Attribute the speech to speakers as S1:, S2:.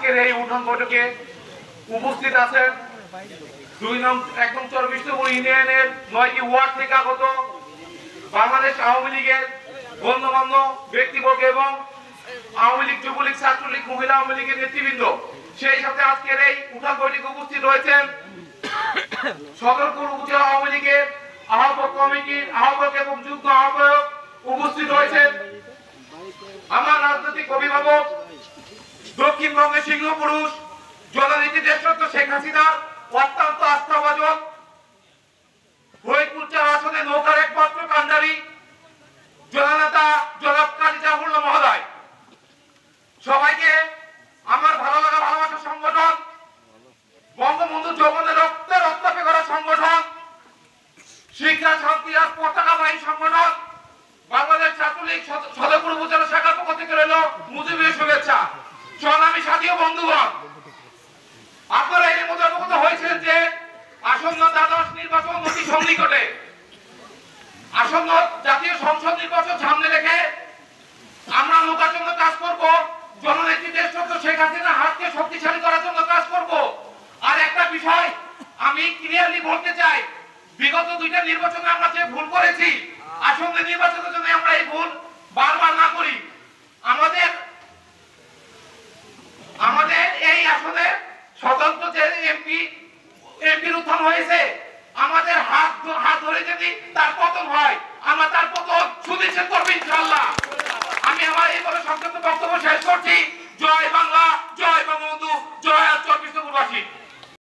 S1: আজকের এই উঠান বৈঠকে উপস্থিত আছেন 2 নং 1 নং চর বিষ্ণুপুর ইউনিয়নের 9টি ওয়ার্ড থেকে আগত বাংলাদেশ আওয়ামী লীগের গণ্যমান্য ব্যক্তিবর্গ এবং আওয়ামী লীগ, যুবলীগ, ছাত্রলীগ, মহিলা আওয়ামী লীগের নেতৃবৃন্দ। সেই সাথে আজকের এই উঠান বৈঠকে উপস্থিত রয়েছেন সদরপুর উপজেলা আওয়ামী লীগের আহ্বায়ক কমিটির আহ্বায়ক এবং যুগ্ম আহ্বায়ক উপস্থিত রয়েছেন আমার রাজনৈতিক অভিভাবক, দক্ষিণবঙ্গের সিংহপুরুষ, জননীতি দেশরত্ন শেখ হাসিনার অত্যন্ত আস্থাভাজন, ফরিদপুর 4 আসনে নৌকার একমাত্র কান্ডারি জননেতা জনাব কাজী জাফরুল্লাহ মহোদয়। সবাইকে আমার ভালো লাগা ভালোবাসার সংগঠন, বঙ্গবন্ধু যৌবনের রক্তে রক্তাপে করা সংগঠন, শিক্ষা শান্তি আর পতাকা বাহিনী সংগঠন বাংলাদেশ ছাত্রলীগ সদরপুর উপজেলা শাখার পক্ষ থেকে রইল মুজিবের শুভেচ্ছা। সংগ্রামী সাথী ও বন্ধুগণ, আপনারা এর মধ্যে অবগত হয়েছেন যে আসন্ন দ্বাদশ নির্বাচন অতি সন্নিকটে। আসন্ন জাতীয় সংসদ নির্বাচন সামনে রেখে আমরা নৌকার জন্য কাজ করব, জননেত্রী দেশরত্ন শেখ হাসিনার হাতকে শক্তিশালী করার জন্য কাজ করব। আর একটা বিষয় আমি ক্লিয়ারলি বলতে চাই, বিগত 2টা নির্বাচনে আমরা যে ভুল করেছি, আসন্ন নির্বাচনের জন্য আমরা এই ভুল বারবার না করি। আমাদের এই আসলে স্বতন্ত্র যে এমপির উত্থান হয়েছে, আমাদের হাত ধরে যদি তার পতন হয়, আমরা তার পতন সুনিশ্চিত করবো ইনশাআল্লাহ। আমি আমার এই বলে সংক্ষিপ্ত বক্তব্য শেষ করছি। জয় বাংলা, জয় বঙ্গবন্ধু, জয় চর বিষ্ণুপুরবাসী।